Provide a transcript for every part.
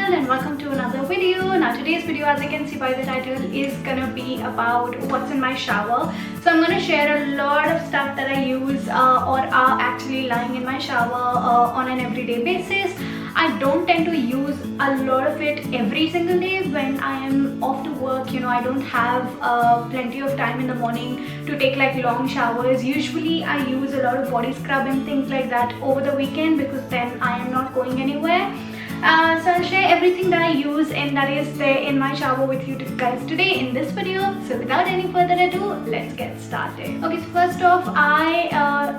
everyone, and welcome to another video. Now today's video, as you can see by the title, is gonna be about what's in my shower. So I'm gonna share a lot of stuff that I use or are actually lying in my shower on an everyday basis. I don't tend to use a lot of it every single day. When I am off to work, I don't have plenty of time in the morning to take like long showers. Usually I use a lot of body scrub and things like that over the weekend because then I am not going anywhere. So I'll share everything that I use and that is there in my shower with you guys today in this video. So without any further ado, let's get started. Okay, so first off, I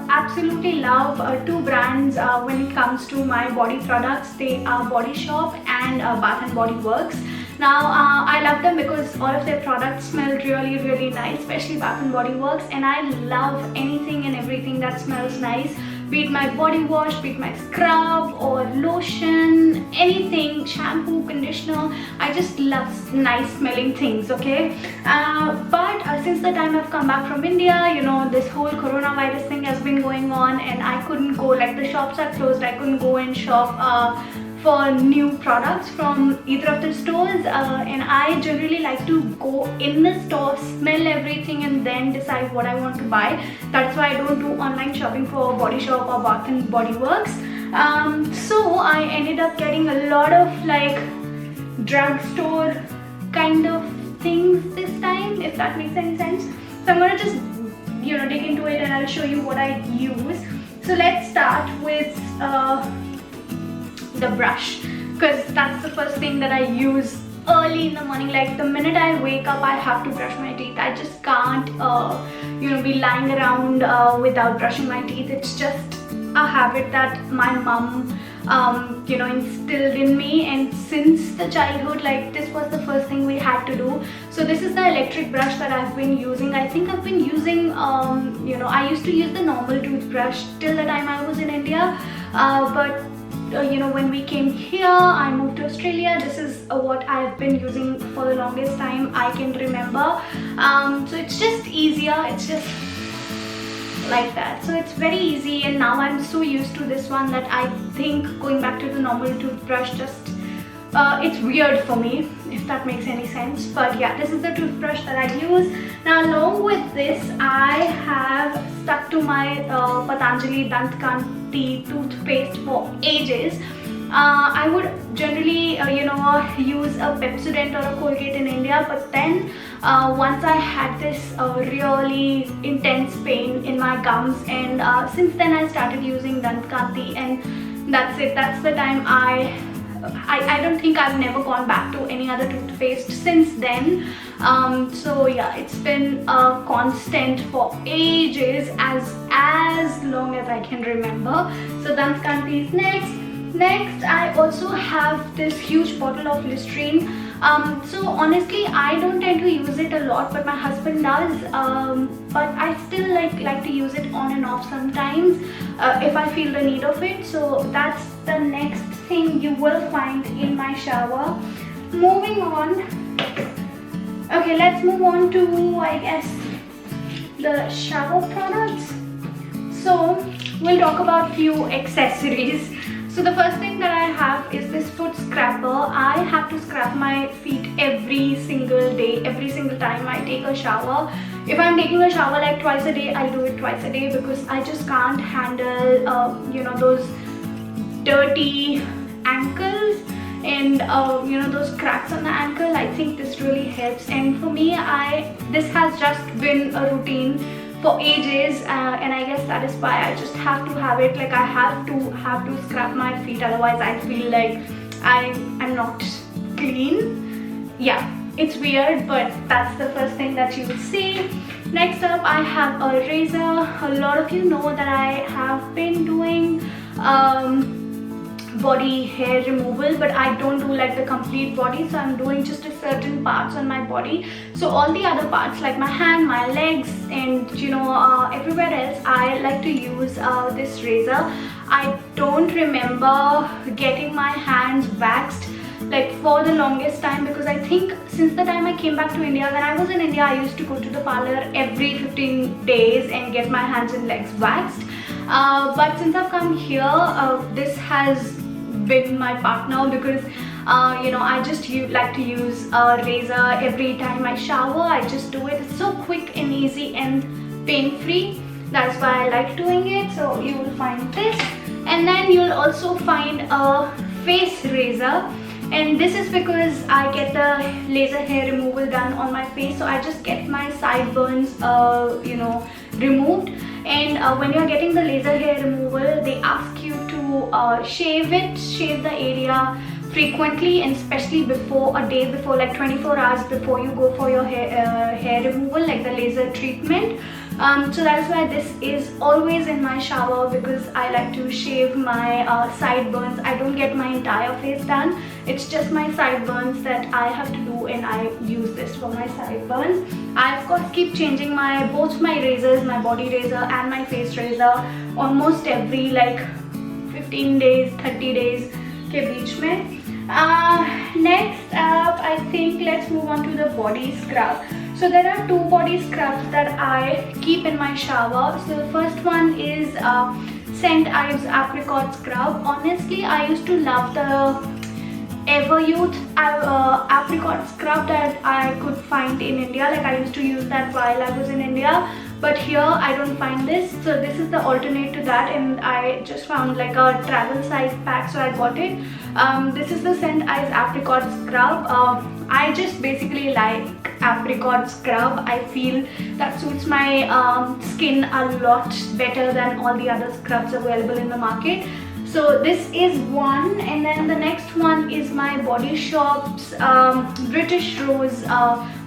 absolutely love two brands when it comes to my body products. They are Body Shop and Bath & Body Works. Now I love them because all of their products smell really nice, especially Bath & Body Works, and I love anything and everything that smells nice. Be it my body wash, be it my scrub or lotion, anything, shampoo, conditioner. I just love nice smelling things, okay? But since the time I've come back from India, this whole coronavirus thing has been going on and I couldn't go, like the shops are closed, I couldn't go and shop for new products from either of the stores, and I generally like to go in the store, smell everything and then decide what I want to buy. That's why I don't do online shopping for Body Shop or Bath & Body Works. So I ended up getting a lot of like drugstore kind of things this time, if that makes any sense. So I'm gonna just dig into it and I'll show you what I use. So let's start with the brush, because that's the first thing that I use early in the morning. Like the minute I wake up, I have to brush my teeth. I just can't be lying around without brushing my teeth. It's just a habit that my mom instilled in me, and since the childhood, like this was the first thing we had to do. So this is the electric brush that I've been using. I think I've been using I used to use the normal toothbrush till the time I was in India, but when we came here, I moved to Australia. This is what I've been using for the longest time I can remember. So it's just easier, it's just like that. So it's very easy, and now I'm so used to this one that I think going back to the normal toothbrush it's weird for me, if that makes any sense. But yeah, this is the toothbrush that I use. Now along with this, I have stuck to my Patanjali Dant Kanti toothpaste for ages. I would generally use a Pepsodent or a Colgate in India, but then once I had this really intense pain in my gums, and since then I started using Dant Kanti, and that's it. That's the time I don't think I've never gone back to any other toothpaste since then. So yeah, it's been a constant for ages, as long as I can remember. So Dant Kanti is next. Next, I also have this huge bottle of Listerine. So honestly, I don't tend to use it a lot, but my husband does. But I still like to use it on and off sometimes if I feel the need of it. So that's the next thing you will find in my shower. Moving on. Okay, let's move on to, I guess, the shower products. So we'll talk about few accessories. So the first thing that I have is this foot scrapper. I have to scrap my feet every single day, every single time I take a shower. If I'm taking a shower like twice a day, I'll do it twice a day because I just can't handle those dirty ankles and those cracks on the ankle. I think this really helps, and for me, this has just been a routine for ages, and I guess that is why I just have to have it. Like I have to scrap my feet, otherwise I feel like I'm not clean. Yeah, it's weird, but that's the first thing that you will see. Next up, I have a razor. A lot of you know that I have been doing body hair removal, but I don't do like the complete body, so I'm doing just a certain parts on my body. So all the other parts like my hand, my legs, and everywhere else, I like to use this razor. I don't remember getting my hands waxed like for the longest time, because I think since the time I came back to India, when I was in India, I used to go to the parlor every 15 days and get my hands and legs waxed. But since I've come here, this has been my partner, because you know, I just like to use a razor every time I shower. I just do it. It's so quick and easy and pain-free. That's why I like doing it. So you will find this, and then you'll also find a face razor. And this is because I get the laser hair removal done on my face, so I just get my sideburns you know, removed. And when you're getting the laser hair removal, they ask you to shave the area frequently, and especially before, a day before, like 24 hours before you go for your hair removal, like the laser treatment. So that's why this is always in my shower, because I like to shave my sideburns. I don't get my entire face done. It's just my sideburns that I have to do, and I use this for my sideburns. I of course keep changing both my razors, my body razor and my face razor, almost every like 15 days, 30 days के बीच में. Next up, I think let's move on to the body scrub. So there are two body scrubs that I keep in my shower. So the first one is St. Ives Apricot Scrub. Honestly, I used to love the Everyuth Apricot Scrub that I could find in India. Like I used to use that while I was in India. But here I don't find this, so this is the alternate to that, and I just found like a travel size pack, so I got it. This is the St. Ives Apricot Scrub. I just basically like apricot scrub. I feel that suits my skin a lot better than all the other scrubs available in the market. So this is one, and then the next one is my Body Shop's British Rose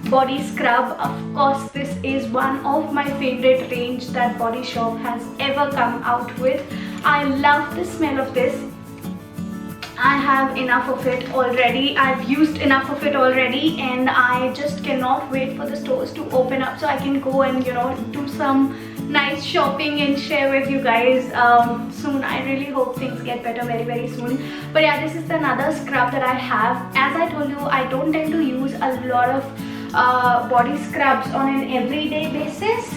body scrub. Of course, this is one of my favorite range that Body Shop has ever come out with. I love the smell of this. I have enough of it already. I've used enough of it already, and I just cannot wait for the stores to open up so I can go and, you know, do some nice shopping and share with you guys soon. I really hope things get better very soon. But yeah, this is another scrub that I have. As I told you, I don't tend to use a lot of body scrubs on an everyday basis,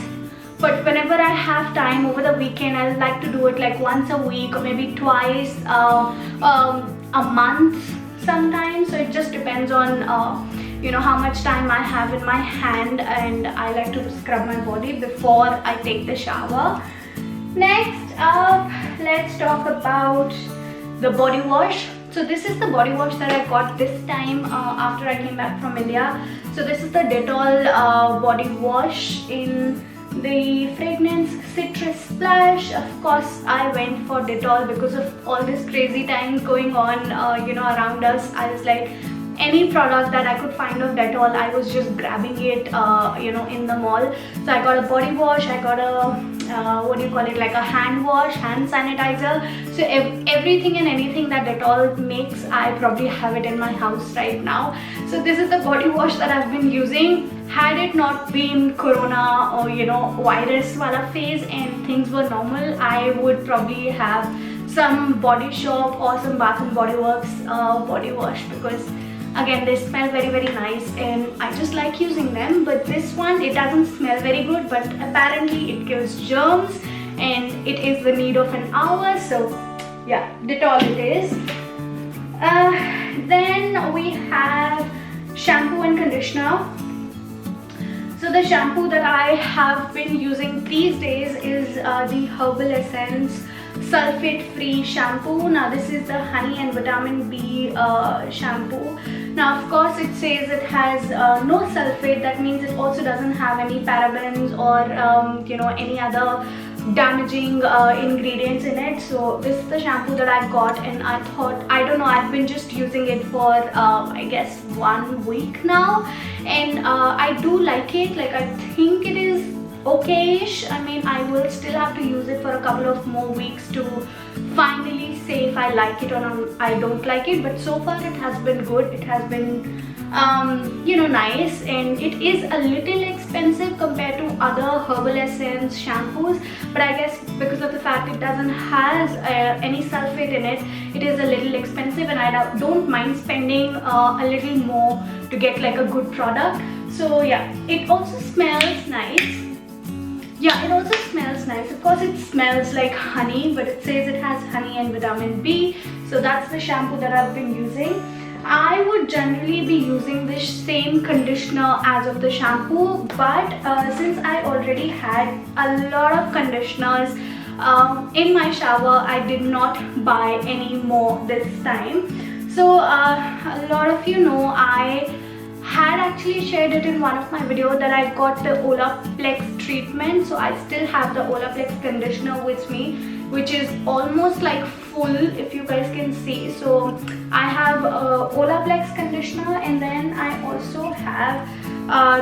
but whenever I have time over the weekend, I like to do it like once a week or maybe twice a month sometimes. So it just depends on you know, how much time I have in my hand, and I like to scrub my body before I take the shower. Next up, let's talk about the body wash. So this is the body wash that I got this time after I came back from India. So this is the Dettol body wash in the fragrance Citrus Splash. Of course, I went for Dettol because of all this crazy times going on you know, around us. I was like, any product that I could find of Dettol, I was just grabbing it you know, in the mall. So I got a body wash, I got a what do you call it, like a hand wash, hand sanitizer. So everything and anything that Dettol makes, I probably have it in my house right now. So this is the body wash that I've been using. Had it not been Corona or, you know, virus wala phase and things were normal, I would probably have some Body Shop or some Bath and Body Works body wash, because again, they smell very nice and I just like using them. But this one, it doesn't smell very good, but apparently it kills germs and it is the need of an hour. So yeah, Dettol it is. Then we have shampoo and conditioner. So the shampoo that I have been using these days is the Herbal Essence sulfate free shampoo. Now this is the honey and vitamin B shampoo. Now of course it says it has no sulfate. That means it also doesn't have any parabens or you know, any other damaging ingredients in it. So this is the shampoo that I got, and I thought, I don't know, I've been just using it for I guess 1 week now, and I do like it. Like, I think it is okay-ish. I mean, I will still have to use it for a couple of more weeks to finally say if I like it or I don't like it, but so far it has been good. It has been you know, nice, and it is a little expensive compared to other Herbal Essence shampoos, but I guess because of the fact it doesn't has any sulfate in it, it is a little expensive, and I don't mind spending a little more to get like a good product. So yeah, it also smells nice. yeah, it also smells nice. Of course, it smells like honey, but it says it has honey and vitamin B. So that's the shampoo that I've been using. I would generally be using this same conditioner as of the shampoo, but since I already had a lot of conditioners in my shower, I did not buy any more this time. So a lot of you know, I had actually shared it in one of my videos that I got the Olaplex treatment. So I still have the Olaplex conditioner with me, which is almost like full, if you guys can see. So I have Olaplex conditioner, and then I also have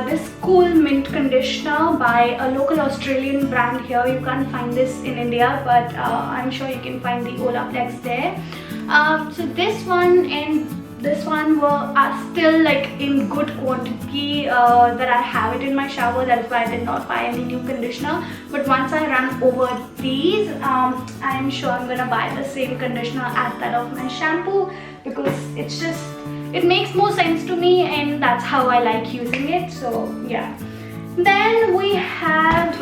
this Cool Mint conditioner by a local Australian brand here. You can't find this in India, but I'm sure you can find the Olaplex there. So this one and this one are still like in good quantity that I have it in my shower. That's why I did not buy any new conditioner. But once I run over these, I am sure I'm gonna buy the same conditioner as that of my shampoo, because it makes more sense to me, and that's how I like using it. So yeah. Then we have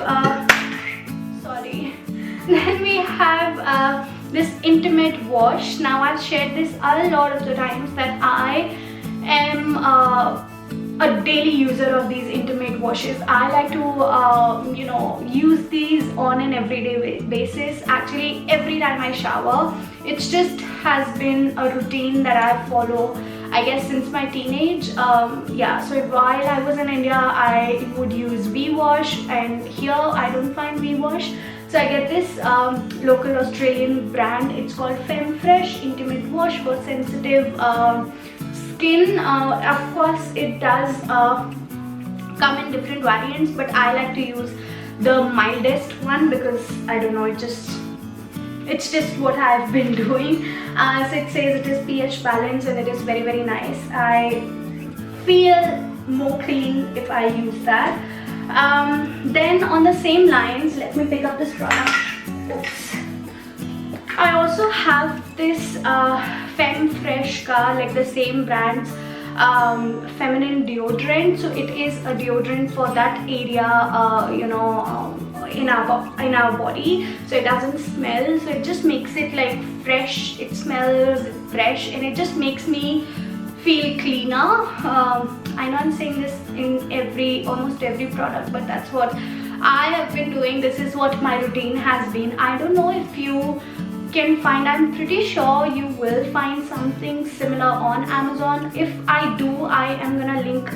then we have this intimate wash. Now I've shared this a lot of the times that I am a daily user of these intimate washes. I like to you know, use these on an everyday basis. Actually, every time I shower, it just has been a routine that I follow, I guess, since my teenage. Yeah, so while I was in India, I would use V-Wash, and here I don't find V-Wash. So I get this local Australian brand. It's called Femfresh Intimate Wash for sensitive skin. Of course, it does come in different variants, but I like to use the mildest one because I don't know, it's just what I've been doing. So it says it is pH balanced, and it is very, very nice. I feel more clean if I use that. Then on the same lines, let me pick up this product. Oops. I also have this Femfresh ka, like the same brand's feminine deodorant. So it is a deodorant for that area, you know, in our body, so it doesn't smell. So it just makes it like fresh. It smells fresh, and it just makes me feel cleaner. I know I'm saying this in almost every product, but that's what I have been doing. This is what my routine has been. I don't know if you can find, I'm pretty sure you will find something similar on Amazon. If I do, I am gonna link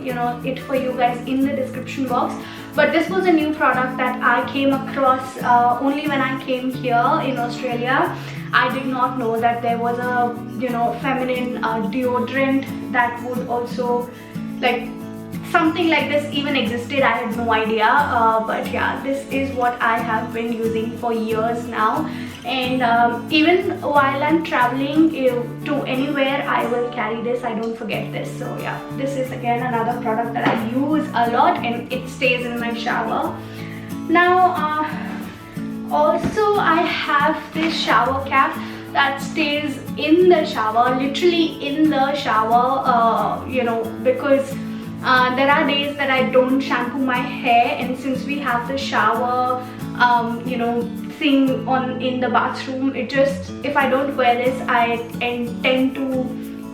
you know, it for you guys in the description box. But this was a new product that I came across only when I came here in Australia. I did not know that there was a, you know, feminine deodorant that would also, like, something like this even existed. I had no idea, but yeah, this is what I have been using for years now. And even while I'm traveling to anywhere, I will carry this. I don't forget this. So yeah, this is again another product that I use a lot, and it stays in my shower. Now also I have this shower cap that stays in the shower, literally in the shower, you know, because there are days that I don't shampoo my hair, and since we have the shower you know, thing in the bathroom, it just, if I don't wear this, I tend to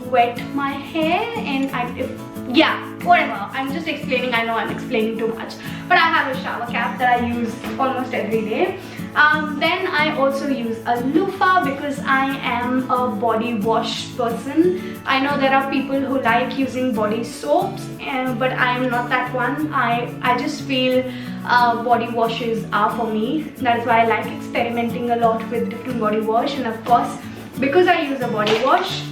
wet my hair, and yeah, whatever, I'm just explaining. I know I'm explaining too much, but I have a shower cap that I use almost every day. Then I also use a loofah because I am a body wash person. I know there are people who like using body soaps, but I am not that one. I just feel body washes are for me. That is why I like experimenting a lot with different body wash. And of course, because I use a body wash,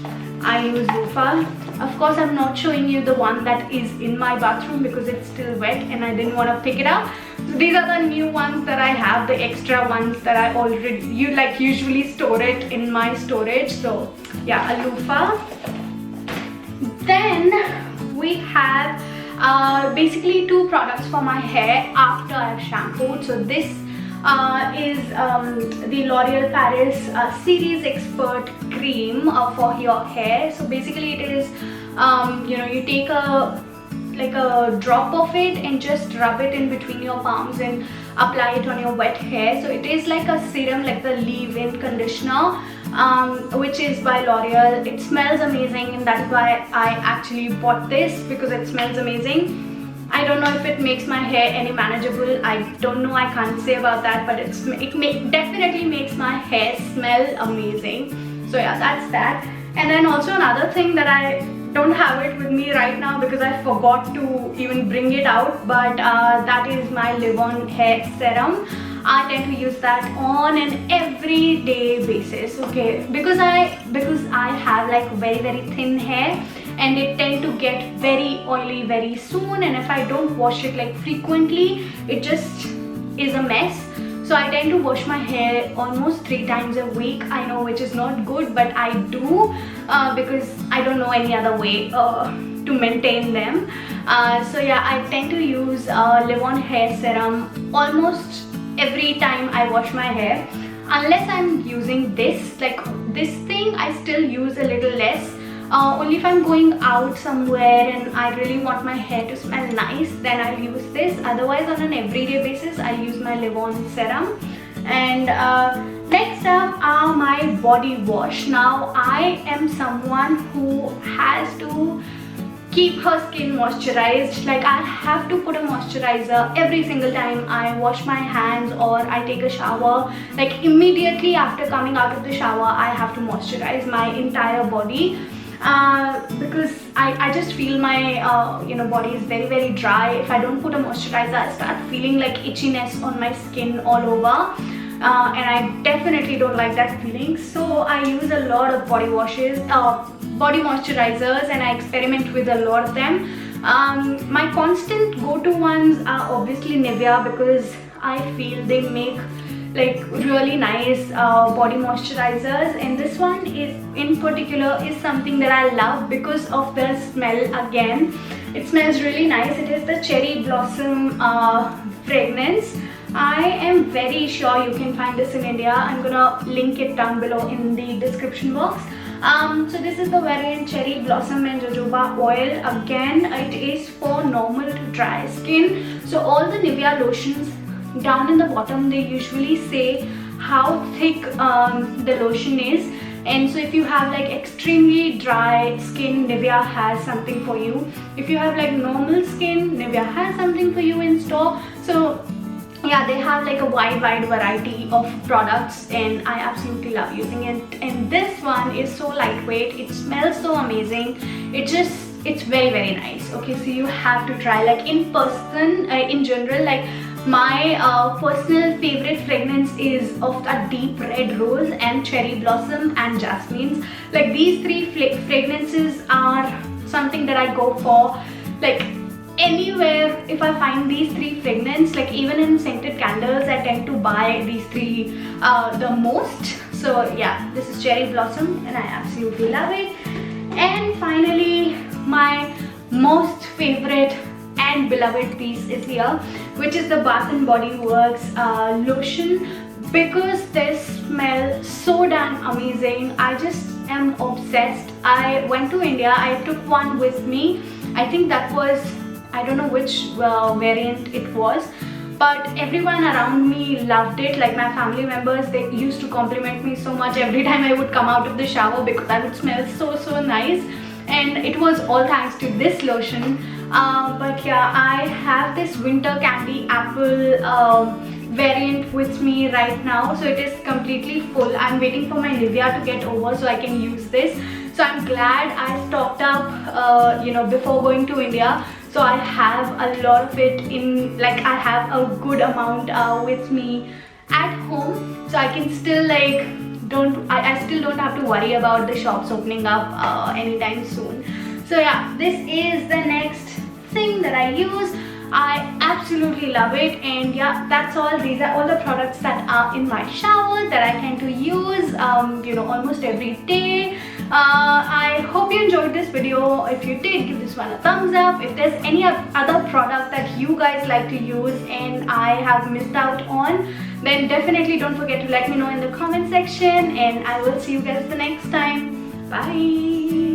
I use loofah. Of course, I'm not showing you the one that is in my bathroom because it's still wet and I didn't want to pick it up. So these are the new ones that I have, the extra ones that I already usually store it in my storage. So yeah, a loofah. Then we have basically two products for my hair after I've shampooed. So this is the L'Oreal Paris Series Expert Cream for your hair. So basically it is, you know, you take a drop of it and just rub it in between your palms, and apply it on your wet hair. So it is like a serum, like the leave-in conditioner, which is by L'Oreal. It smells amazing, and that's why I actually bought this, because it smells amazing. I don't know if it makes my hair any manageable. I don't know, I can't say about that, but definitely makes my hair smell amazing. So yeah, that's that. And then also another thing that I don't have it with me right now because I forgot to even bring it out, but that is my Live-On hair serum. I tend to use that on an everyday basis, okay, because I have like very thin hair, and it tend to get very oily very soon, and if I don't wash it like frequently, it just is a mess. So I tend to wash my hair almost 3 times a week. I know, which is not good, but I do because I don't know any other way to maintain them. So yeah, I tend to use Live-On hair serum almost every time I wash my hair, unless I'm using this, like this thing I still use a little less. Only if I'm going out somewhere and I really want my hair to smell nice, then I'll use this. Otherwise, on an everyday basis, I use my Live-On serum. And next up are my body wash. Now, I am someone who has to keep her skin moisturized. Like, I have to put a moisturizer every single time I wash my hands or I take a shower. Like, immediately after coming out of the shower, I have to moisturize my entire body. Because I just feel my body is very dry. If I don't put a moisturizer, I start feeling like itchiness on my skin all over, and I definitely don't like that feeling. So I use a lot of body washes, body moisturizers, and I experiment with a lot of them. My constant go-to ones are obviously Nivea, because I feel they make like really nice body moisturizers, and this one is in particular is something that I love because of the smell. Again, it smells really nice. It is the Cherry Blossom fragrance. I am very sure you can find this in India. I'm gonna link it down below in the description box. So this is the variant Cherry Blossom and Jojoba Oil. Again, it is for normal to dry skin. So all the Nivea lotions, down in the bottom they usually say how thick the lotion is, and so if you have like extremely dry skin, Nivea has something for you. If you have like normal skin, Nivea has something for you in store. So yeah, they have like a wide variety of products, and I absolutely love using it. And this one is so lightweight, it smells so amazing, it's very nice. Okay, so you have to try. Like in person, in general, like my personal favorite fragrance is of a deep red rose and Cherry Blossom and Jasmines. Like these 3 fragrances are something that I go for like anywhere. If I find these 3 fragrances, like even in scented candles, I tend to buy these 3 the most. So yeah, this is Cherry Blossom and I absolutely love it. And finally, my most favorite and beloved piece is here, which is the Bath & Body Works lotion, because they smell so damn amazing. I just am obsessed. I went to India, I took one with me. I think that was, I don't know which variant it was, but everyone around me loved it. Like my family members, they used to compliment me so much every time I would come out of the shower, because I would smell so nice. And it was all thanks to this lotion. But yeah, I have this Winter Candy Apple variant with me right now, so it is completely full. I'm waiting for my Nivea to get over so I can use this. So I'm glad I stocked up before going to India, so I have a lot of it in, like I have a good amount with me at home, so I can still like I still don't have to worry about the shops opening up anytime soon. So yeah, this is the next thing that I use. I absolutely love it, and yeah, that's all. These are all the products that are in my shower that I tend to use almost every day. I hope you enjoyed this video. If you did, give this one a thumbs up. If there's any other product that you guys like to use and I have missed out on, then definitely don't forget to let me know in the comment section, and I will see you guys the next time. Bye.